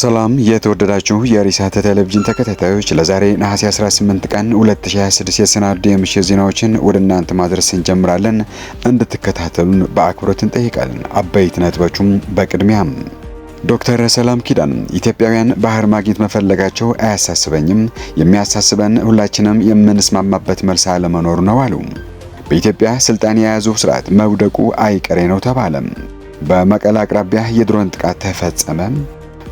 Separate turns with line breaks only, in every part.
ሰላም የተወደዳችሁ የሪሳተ ቴሌቪዥን ተከታታዮች ለዛሬ ነሐሴ 18 ቀን 2026 የሰናዱ የምሽት ዜናዎችን ወደ እናንተ ማድረስ እንጀምራለን። እንድትከታተሉን በአክብሮት እንጠይቃለን። አበይት ነጥቦቹም በቅድሚያም ዶክተር ሰላም ኪዳን ኢትዮጵያውያን ባህር ማግኘት መፈለጋቸው አያሳስበኝም፣ የሚያሳስበን ሁላችንም የምንስማማበት መልስ አለመኖር ነው አሉ። በኢትዮጵያ ስልጣን የያዙ ስርዓት መውደቁ አይቀሬ ነው ተባለ። በመቀለ አቅራቢያ የድሮን ጥቃት ተፈጸመ።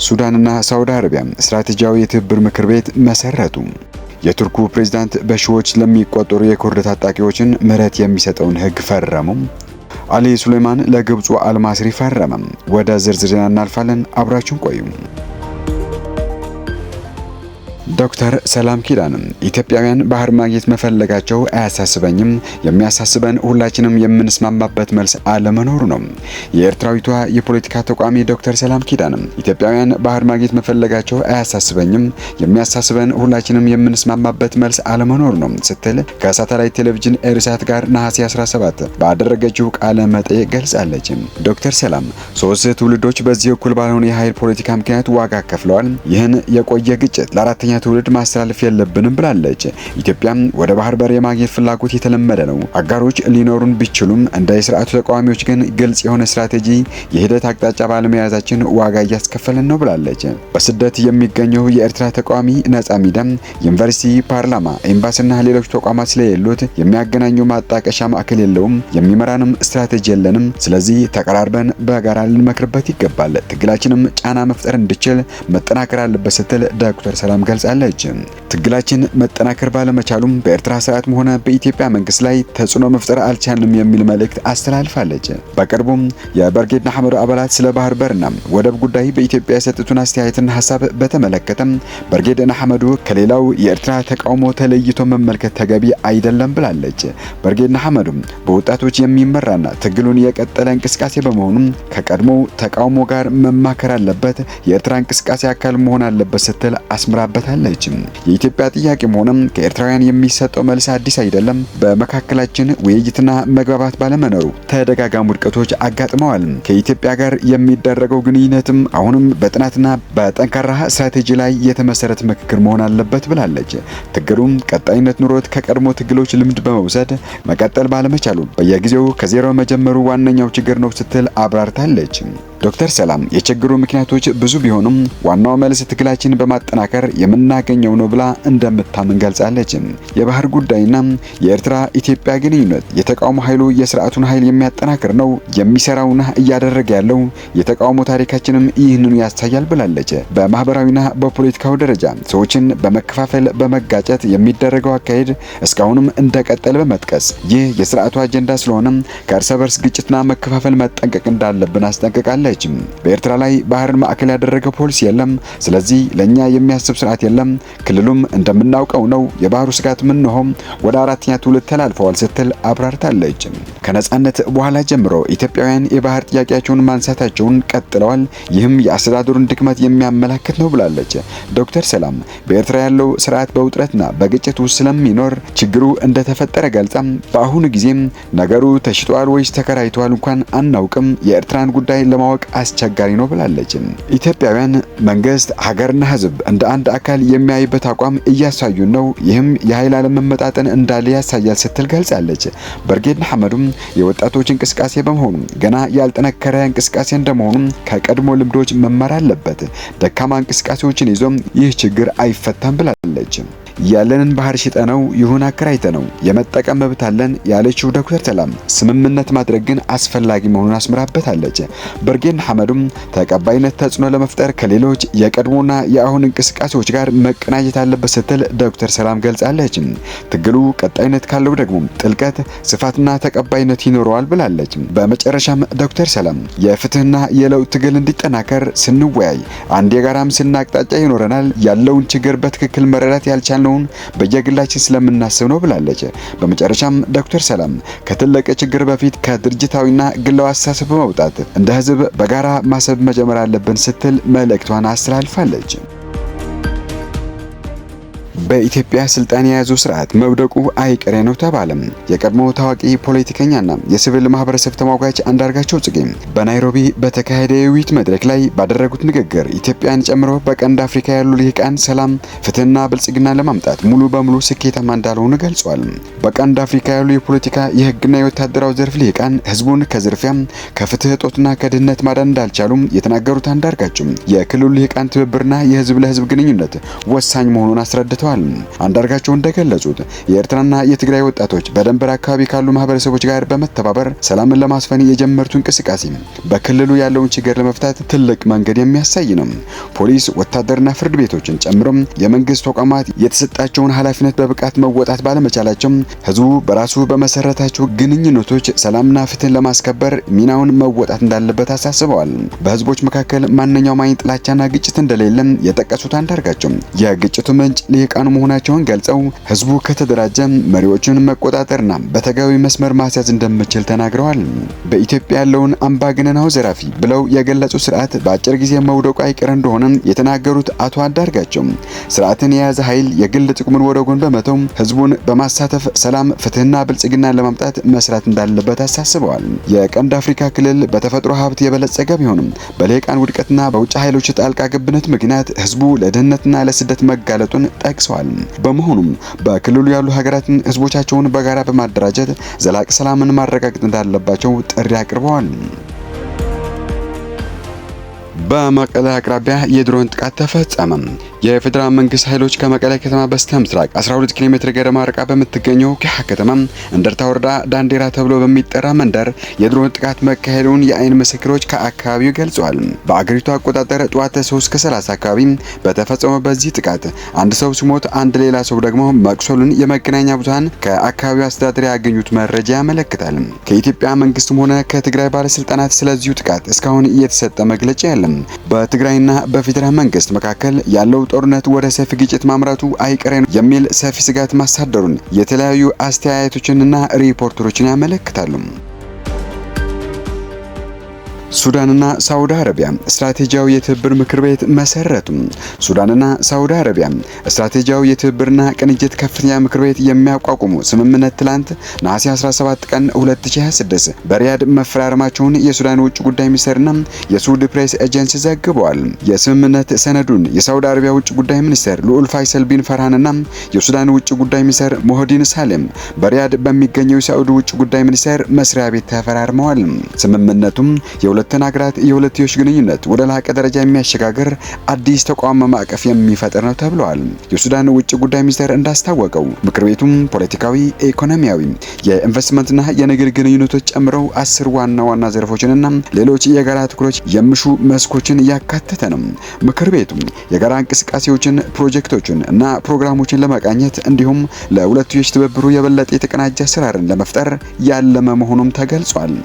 ሱዳንና ሳውዲ አረቢያ ስትራቴጂያዊ የትብብር ምክር ቤት መሰረቱ። የቱርኩ ፕሬዝዳንት በሺዎች ለሚቆጠሩ የኩርድ ታጣቂዎችን ምህረት የሚሰጠውን ህግ ፈረሙ። አሊ ሱሌማን ለግብፁ አልማስሪ ፈረመ። ወደ ዝርዝር ዜና እናልፋለን። አብራችሁን ቆዩ። ዶክተር ሰላም ኪዳን ኢትዮጵያውያን ባህር ማግኘት መፈለጋቸው አያሳስበኝም፣ የሚያሳስበን ሁላችንም የምንስማማበት መልስ አለመኖሩ ነው። የኤርትራዊቷ የፖለቲካ ተቋሚ ዶክተር ሰላም ኪዳን ኢትዮጵያውያን ባህር ማግኘት መፈለጋቸው አያሳስበኝም፣ የሚያሳስበን ሁላችንም የምንስማማበት መልስ አለመኖሩ ነው ስትል ከሳተላይት ቴሌቪዥን ኤሪሳት ጋር ነሐሴ 17 ባደረገችው ቃለ መጠይቅ ገልጻለች። ዶክተር ሰላም ሶስት ትውልዶች በዚህ እኩል ባልሆነ የኃይል ፖለቲካ ምክንያት ዋጋ ከፍለዋል። ይህን የቆየ ግጭት ለአራተኛ ትውልድ ማስተላለፍ የለብንም ብላለች። ኢትዮጵያ ወደ ባህር በር የማግኘት ፍላጎት የተለመደ ነው። አጋሮች ሊኖሩን ቢችሉም እንደ የስርዓቱ ተቃዋሚዎች ግን ግልጽ የሆነ ስትራቴጂ የሂደት አቅጣጫ ባለመያዛችን ዋጋ እያስከፈለን ነው ብላለች። በስደት የሚገኘው የኤርትራ ተቃዋሚ ነጻ ሚዲያ ዩኒቨርሲቲ፣ ፓርላማ፣ ኤምባሲና ሌሎች ተቋማት ስለሌሉት የሚያገናኘው ማጣቀሻ ማዕከል የለውም፣ የሚመራንም ስትራቴጂ የለንም። ስለዚህ ተቀራርበን በጋራ ልንመክርበት ይገባል። ትግላችንም ጫና መፍጠር እንዲችል መጠናከር አለበት ስትል ዶክተር ሰላም ገልጻለች። ትግላችን መጠናከር ባለመቻሉም በኤርትራ ስርዓትም ሆነ በኢትዮጵያ መንግስት ላይ ተጽዕኖ መፍጠር አልቻልንም የሚል መልእክት አስተላልፋለች። በቅርቡም የበርጌድ ንሓመዱ አባላት ስለ ባህር በርና ወደብ ጉዳይ በኢትዮጵያ የሰጡትን አስተያየትና ሀሳብ በተመለከተም በርጌድ ንሓመዱ ከሌላው የኤርትራ ተቃውሞ ተለይቶ መመልከት ተገቢ አይደለም ብላለች። በርጌድ ንሓመዱ በወጣቶች የሚመራና ትግሉን የቀጠለ እንቅስቃሴ በመሆኑም ከቀድሞ ተቃውሞ ጋር መማከር አለበት፣ የኤርትራ እንቅስቃሴ አካል መሆን አለበት ስትል አስምራበታለች። የኢትዮጵያ ጥያቄም ሆነ ከኤርትራውያን የሚሰጠው መልስ አዲስ አይደለም። በመካከላችን ውይይትና መግባባት ባለመኖሩ ተደጋጋሚ ውድቀቶች አጋጥመዋል። ከኢትዮጵያ ጋር የሚደረገው ግንኙነትም አሁንም በጥናትና በጠንካራ ስትራቴጂ ላይ የተመሰረተ ምክክር መሆን አለበት ብላለች። ትግሉም ቀጣይነት ኑሮት ከቀድሞ ትግሎች ልምድ በመውሰድ መቀጠል ባለመቻሉ በየጊዜው ከዜሮ መጀመሩ ዋነኛው ችግር ነው ስትል አብራርታለች። ዶክተር ሰላም የችግሩ ምክንያቶች ብዙ ቢሆኑም ዋናው መልስ ትግላችን በማጠናከር የምናገኘው ነው ብላ እንደምታምን ገልጻለች። የባህር ጉዳይና የኤርትራ ኢትዮጵያ ግንኙነት የተቃውሞ ኃይሉ የስርዓቱን ኃይል የሚያጠናክር ነው የሚሰራውና እያደረገ ያለው የተቃውሞ ታሪካችንም ይህንኑ ያሳያል ብላለች። በማህበራዊና በፖለቲካው ደረጃ ሰዎችን በመከፋፈል በመጋጨት የሚደረገው አካሄድ እስካሁንም እንደቀጠለ በመጥቀስ ይህ የስርዓቱ አጀንዳ ስለሆነ ከእርስ በርስ ግጭትና መከፋፈል መጠንቀቅ እንዳለብን አስጠንቅቃለች። በኤርትራ ላይ ባህርን ማዕከል ያደረገ ፖሊሲ የለም። ስለዚህ ለኛ የሚያስብ ስርዓት የለም። ክልሉም እንደምናውቀው ነው። የባህሩ ስጋት ምን ነው ወደ አራተኛ ትውልድ ተላልፈዋል ስትል አብራርታለች። ከነጻነት በኋላ ጀምሮ ኢትዮጵያውያን የባህር ጥያቄያቸውን ማንሳታቸውን ቀጥለዋል። ይህም የአስተዳደሩን ድክመት የሚያመላክት ነው ብላለች። ዶክተር ሰላም በኤርትራ ያለው ስርዓት በውጥረትና በግጭት ውስጥ ስለሚኖር ችግሩ እንደተፈጠረ ገልጻ በአሁኑ ጊዜም ነገሩ ተሽጧል ወይስ ተከራይቷል እንኳን አናውቅም፣ የኤርትራን ጉዳይ ለማወቅ አስቸጋሪ ነው ብላለች። ኢትዮጵያውያን መንግስት ሀገርና ህዝብ እንደ አንድ አካል የሚያይበት አቋም እያሳዩ ነው። ይህም የኃይል አለመመጣጠን እንዳለ ያሳያል ስትል ገልጻለች። በርጌድ ንሓመዱም የወጣቶች እንቅስቃሴ በመሆኑ ገና ያልጠነከረ እንቅስቃሴ እንደመሆኑ ከቀድሞ ልምዶች መማር አለበት። ደካማ እንቅስቃሴዎችን ይዞ ይህ ችግር አይፈታም ብላለች። ያለንን ባህር ሽጠነው ይሁን አከራይተነው የመጠቀም መብት አለን ያለችው ዶክተር ሰላም ስምምነት ማድረግ ግን አስፈላጊ መሆኑን አስምራበታለች። በርጌድ ንሓመዱም ተቀባይነት ተጽዕኖ ለመፍጠር ከሌሎች የቀድሞና የአሁን እንቅስቃሴዎች ጋር መቀናጀት አለበት ስትል ዶክተር ሰላም ገልጻለች። ትግሉ ቀጣይነት ካለው ደግሞ ጥልቀት፣ ስፋትና ተቀባይነት ይኖረዋል ብላለች። በመጨረሻም ዶክተር ሰላም የፍትህና የለውጥ ትግል እንዲጠናከር ስንወያይ አንድ የጋራም ስናቅጣጫ ይኖረናል። ያለውን ችግር በትክክል መረዳት ያልቻልነው በየግላችን ስለምናስብ ነው ብላለች። በመጨረሻም ዶክተር ሰላም ከትልቅ ችግር በፊት ከድርጅታዊና ግላዊ አስተሳሰብ በመውጣት እንደ ህዝብ በጋራ ማሰብ መጀመር አለብን ስትል መልእክቷን አስተላልፋለች። በኢትዮጵያ ስልጣን የያዘው ስርዓት መውደቁ አይቀሬ ነው ተባለ። የቀድሞ ታዋቂ ፖለቲከኛና የሲቪል ማህበረሰብ ተሟጋች አንዳርጋቸው ጽጌ በናይሮቢ በተካሄደ የውይይት መድረክ ላይ ባደረጉት ንግግር ኢትዮጵያን ጨምሮ በቀንድ አፍሪካ ያሉ ልሂቃን ሰላም፣ ፍትህና ብልጽግና ለማምጣት ሙሉ በሙሉ ስኬታማ እንዳልሆኑ ገልጿል። በቀንድ አፍሪካ ያሉ የፖለቲካ የህግና የወታደራዊ ዘርፍ ልሂቃን ህዝቡን ከዝርፊያ፣ ከፍትህ እጦትና ከድህነት ማዳን እንዳልቻሉም የተናገሩት አንዳርጋቸው የክልሉ ልሂቃን ትብብርና የህዝብ ለህዝብ ግንኙነት ወሳኝ መሆኑን አስረድተዋል። አንዳርጋቸው እንደገለጹት የኤርትራና የትግራይ ወጣቶች በድንበር አካባቢ ካሉ ማህበረሰቦች ጋር በመተባበር ሰላምን ለማስፈን የጀመሩት እንቅስቃሴ በክልሉ ያለውን ችግር ለመፍታት ትልቅ መንገድ የሚያሳይ ነው። ፖሊስ፣ ወታደርና ፍርድ ቤቶችን ጨምሮ የመንግስት ተቋማት የተሰጣቸውን ኃላፊነት በብቃት መወጣት ባለመቻላቸው ህዝቡ በራሱ በመሰረታቸው ግንኙነቶች ሰላምና ፍትህን ለማስከበር ሚናውን መወጣት እንዳለበት አሳስበዋል። በህዝቦች መካከል ማንኛውም አይነት ጥላቻና ግጭት እንደሌለ የጠቀሱት አንዳርጋቸው የግጭቱ ምንጭ ልሂቃኑ መሆናቸውን ገልጸው ህዝቡ ከተደራጀ መሪዎችን መቆጣጠርና በተገቢ መስመር ማስያዝ እንደሚችል ተናግረዋል። በኢትዮጵያ ያለውን አምባገነናዊ ዘራፊ ብለው የገለጹ ስርዓት በአጭር ጊዜ መውደቁ አይቀር እንደሆነ የተናገሩት አቶ አንዳርጋቸው ስርዓትን የያዘ ኃይል የግል ጥቅሙን ወደ ጎን በመተው ህዝቡን በማሳተፍ ሰላም፣ ፍትህና ብልጽግና ለማምጣት መስራት እንዳለበት አሳስበዋል። የቀንድ አፍሪካ ክልል በተፈጥሮ ሀብት የበለጸገ ቢሆንም በልሂቃን ውድቀትና በውጭ ኃይሎች ጣልቃ ገብነት ምክንያት ህዝቡ ለድህነትና ለስደት መጋለጡን ጠቅሰዋል። በመሆኑም በክልሉ ያሉ ሀገራትን ህዝቦቻቸውን በጋራ በማደራጀት ዘላቂ ሰላምን ማረጋገጥ እንዳለባቸው ጥሪ አቅርበዋል። በመቀለ አቅራቢያ የድሮን ጥቃት ተፈጸመ። የፌዴራል መንግስት ኃይሎች ከመቀለ ከተማ በስተ ምስራቅ 12 ኪሎ ሜትር ገደማ ርቃ በምትገኘው ኪሓ ከተማ እንደርታ ወረዳ ዳንዴራ ተብሎ በሚጠራ መንደር የድሮን ጥቃት መካሄዱን የአይን ምስክሮች ከአካባቢው ገልጸዋል። በአገሪቱ አቆጣጠር ጠዋት 3:30 አካባቢ በተፈጸመው በዚህ ጥቃት አንድ ሰው ሲሞት አንድ ሌላ ሰው ደግሞ መቁሰሉን የመገናኛ ብዙሃን ከአካባቢው አስተዳደር ያገኙት መረጃ ያመለክታል። ከኢትዮጵያ መንግስትም ሆነ ከትግራይ ባለስልጣናት ስለዚሁ ጥቃት እስካሁን እየተሰጠ መግለጫ የለም። በትግራይና በፌዴራል መንግስት መካከል ያለው ጦርነት ወደ ሰፊ ግጭት ማምራቱ አይቀሬ ነው የሚል ሰፊ ስጋት ማሳደሩን የተለያዩ አስተያየቶችንና ሪፖርተሮችን ያመለክታሉ። ሱዳንና ሳውዲ አረቢያ ስትራቴጂያዊ የትብብር ምክር ቤት መሰረቱ። ሱዳንና ሳውዲ አረቢያ ስትራቴጂያዊ የትብብርና ቅንጅት ከፍተኛ ምክር ቤት የሚያቋቁሙ ስምምነት ትላንት ነሐሴ 17 ቀን 2026 በሪያድ መፈራረማቸውን የሱዳን ውጭ ጉዳይ ሚኒስቴርና የሱድ ፕሬስ ኤጀንሲ ዘግበዋል። የስምምነት ሰነዱን የሳውዲ አረቢያ ውጭ ጉዳይ ሚኒስቴር ልዑል ፋይሰል ቢን ፈርሃንና የሱዳን ውጭ ጉዳይ ሚኒስቴር ሞህዲን ሳሌም በሪያድ በሚገኘው የሳውዲ ውጭ ጉዳይ ሚኒስቴር መስሪያ ቤት ተፈራርመዋል። ስምምነቱም ሁለቱን ሀገራት የሁለትዮሽ ግንኙነት ወደ ላቀ ደረጃ የሚያሸጋግር አዲስ ተቋም ማዕቀፍ የሚፈጥር ነው ተብሏል። የሱዳን ውጭ ጉዳይ ሚኒስቴር እንዳስታወቀው ምክር ቤቱም ፖለቲካዊ፣ ኢኮኖሚያዊ፣ የኢንቨስትመንትና የንግድ ግንኙነቶች ጨምረው 10 ዋና ዋና ዘርፎችንና ሌሎች የጋራ ትኩረቶች የሚሹ መስኮችን ያካተተ ነው። ምክር ቤቱ የጋራ እንቅስቃሴዎችን፣ ፕሮጀክቶችን እና ፕሮግራሞችን ለመቃኘት እንዲሁም ለሁለትዮሽ ትብብሩ የበለጠ የተቀናጀ አሰራርን ለመፍጠር ያለመ መሆኑም ተገልጿል።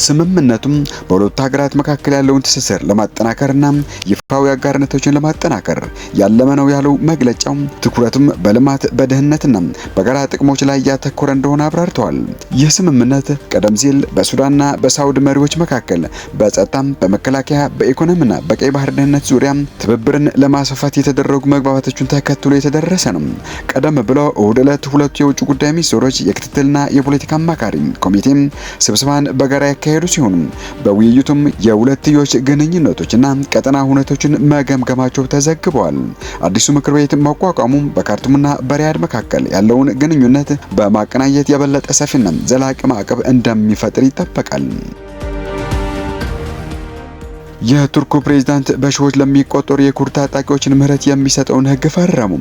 ስምምነቱም በሁለቱ ሀገራት መካከል ያለውን ትስስር ለማጠናከርና ይፋዊ አጋርነቶችን ለማጠናከር ያለመ ነው ያለው መግለጫው ትኩረቱም በልማት በደህንነትና በጋራ ጥቅሞች ላይ ያተኮረ እንደሆነ አብራርተዋል። ይህ ስምምነት ቀደም ሲል በሱዳንና በሳውዲ መሪዎች መካከል በጸጥታም፣ በመከላከያ፣ በኢኮኖሚና በቀይ ባህር ደህንነት ዙሪያ ትብብርን ለማስፋፋት የተደረጉ መግባባቶችን ተከትሎ የተደረሰ ነው። ቀደም ብሎ እሁድ ዕለት ሁለቱ የውጭ ጉዳይ ሚኒስትሮች የክትትልና የፖለቲካ አማካሪ ኮሚቴ ስብሰባን በጋራ ያካሄዱ ሲሆን በውይይቱም የሁለትዮሽ ግንኙነቶችና ቀጠና ሁነቶችን መገምገማቸው ተዘግበዋል። አዲሱ ምክር ቤት መቋቋሙ በካርቱምና በሪያድ መካከል ያለውን ግንኙነት በማቀናጀት የበለጠ ሰፊና ዘላቂ ማዕቀብ እንደሚፈጥር ይጠበቃል። የቱርኩ ፕሬዝዳንት በሺዎች ለሚቆጠሩ የኩርድ ታጣቂዎችን ምህረት የሚሰጠውን ህግ ፈረሙ።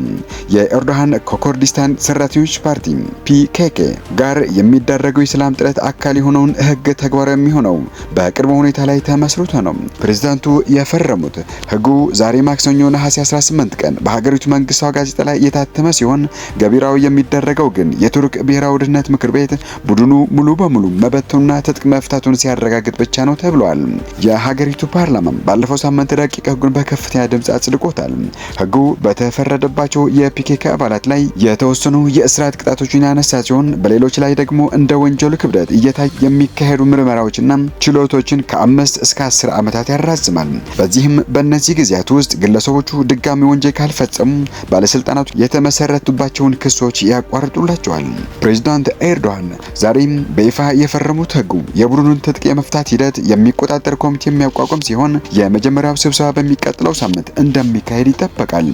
የኤርዶሃን ከኩርዲስታን ሰራተኞች ፓርቲ ፒኬኬ ጋር የሚደረገው የሰላም ጥረት አካል የሆነውን ህግ ተግባራዊ የሚሆነው በቅድመ ሁኔታ ላይ ተመስርቶ ነው። ፕሬዝዳንቱ የፈረሙት ህጉ ዛሬ ማክሰኞ ነሐሴ 18 ቀን በሀገሪቱ መንግስታዊ ጋዜጣ ላይ የታተመ ሲሆን ገቢራዊ የሚደረገው ግን የቱርክ ብሔራዊ ደህንነት ምክር ቤት ቡድኑ ሙሉ በሙሉ መበተኑና ትጥቅ መፍታቱን ሲያረጋግጥ ብቻ ነው ተብሏል። የሀገሪቱ ፓርላማ ፓርላማ ባለፈው ሳምንት ረቂቅ ሕጉን በከፍተኛ ድምጽ አጽድቆታል። ሕጉ በተፈረደባቸው የፒኬኬ አባላት ላይ የተወሰኑ የእስራት ቅጣቶችን ያነሳ ሲሆን በሌሎች ላይ ደግሞ እንደ ወንጀሉ ክብደት እየታየ የሚካሄዱ ምርመራዎችና ችሎቶችን ከ5 እስከ 10 ዓመታት ያራዝማል። በዚህም በእነዚህ ጊዜያት ውስጥ ግለሰቦቹ ድጋሚ ወንጀል ካልፈጸሙ ባለስልጣናቱ የተመሰረቱባቸውን ክሶች ያቋርጡላቸዋል። ፕሬዝዳንት ኤርዶዋን ዛሬም በይፋ የፈረሙት ሕጉ የቡድኑን ትጥቅ የመፍታት ሂደት የሚቆጣጠር ኮሚቴ የሚያቋቁም ሲሆን የመጀመሪያው ስብሰባ በሚቀጥለው ሳምንት እንደሚካሄድ ይጠበቃል።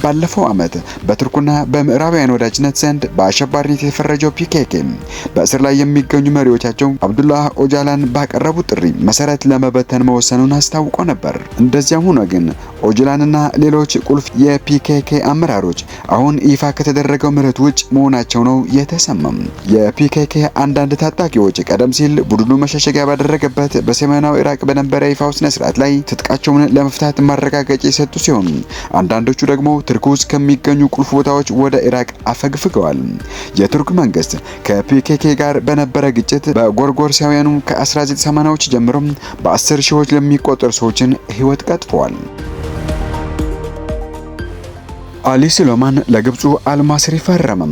ባለፈው ዓመት በቱርክና በምዕራባውያን ወዳጅነት ዘንድ በአሸባሪነት የተፈረጀው ፒኬኬ በእስር ላይ የሚገኙ መሪዎቻቸው አብዱላህ ኦጃላን ባቀረቡት ጥሪ መሰረት ለመበተን መወሰኑን አስታውቆ ነበር። እንደዚያም ሆኖ ግን ኦጃላንና ሌሎች ቁልፍ የፒኬኬ አመራሮች አሁን ይፋ ከተደረገው ምህረት ውጭ መሆናቸው ነው የተሰማው። የፒኬኬ አንዳንድ ታጣቂዎች ቀደም ሲል ቡድኑ መሸሸጊያ ባደረገበት በሰሜናዊ ኢራቅ በነበረ ይፋው ስነ ስርዓት ላይ ትጥቃቸውን ለመፍታት ማረጋገጫ የሰጡ ሲሆን አንዳንዶቹ ደግሞ ቱርክ ውስጥ ከሚገኙ ቁልፍ ቦታዎች ወደ ኢራቅ አፈግፍገዋል። የቱርክ መንግስት ከፒኬኬ ጋር በነበረ ግጭት በጎርጎርሳውያኑ ከ1980ዎች ጀምሮ በ10 ሺዎች ለሚቆጠሩ ሰዎችን ህይወት ቀጥፈዋል። አሊ ስሌማን ለግብፁ አልማስሪ ፈረመ።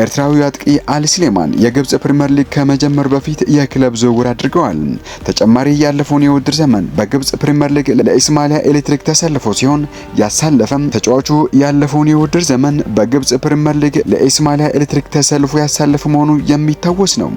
ኤርትራዊው አጥቂ አሊ ስሌማን የግብጽ ፕሪሚየር ሊግ ከመጀመር በፊት የክለብ ዝውውር አድርገዋል። ተጨማሪ ያለፈውን የውድድር ዘመን በግብጽ ፕሪሚየር ሊግ ለኢስማኢሊያ ኤሌክትሪክ ተሰልፎ ሲሆን ያሳለፈም ተጫዋቹ ያለፈውን የውድድር ዘመን በግብጽ ፕሪሚየር ሊግ ለኢስማኢሊያ ኤሌክትሪክ ተሰልፎ ያሳለፈ መሆኑ የሚታወስ ነው።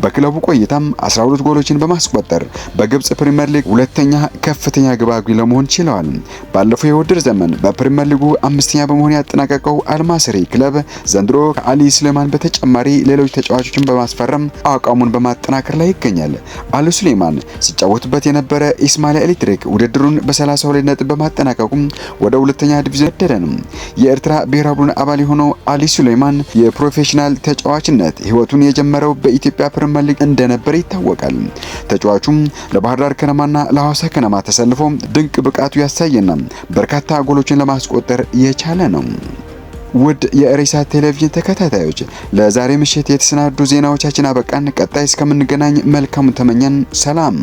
በክለቡ ቆይታም 12 ጎሎችን በማስቆጠር በግብጽ ፕሪሚየር ሊግ ሁለተኛ ከፍተኛ ግብ አግቢ ለመሆን ችለዋል። ባለፈው የውድድር ዘመን በፕሪሚየር ሊጉ አምስተኛ በመሆን ያጠናቀቀው አልማስሪ ክለብ ዘንድሮ ከአሊ ስሌማን በተጨማሪ ሌሎች ተጫዋቾችን በማስፈረም አቋሙን በማጠናከር ላይ ይገኛል። አሊ ስሌማን ሲጫወትበት የነበረ ኢስማኢሊያ ኤሌክትሪክ ውድድሩን በ32 ነጥብ በማጠናቀቁ ወደ ሁለተኛ ዲቪዥን ወረደ ነው። የኤርትራ ብሔራዊ ቡድን አባል የሆነው አሊ ስሌማን የፕሮፌሽናል ተጫዋችነት ህይወቱን የጀመረው በኢትዮጵያ ፕሪሚየር ሊግ እንደነበር ይታወቃል። ተጫዋቹም ለባህር ዳር ከነማና ለሐዋሳ ከነማ ተሰልፎ ድንቅ ብቃቱ ያሳየና በርካታ ጎሎችን ለማስቆጠር የቻለ ነው። ውድ የኢሳት ቴሌቪዥን ተከታታዮች ለዛሬ ምሽት የተሰናዱ ዜናዎቻችን አበቃን። ቀጣይ እስከምንገናኝ መልካም ተመኘን። ሰላም።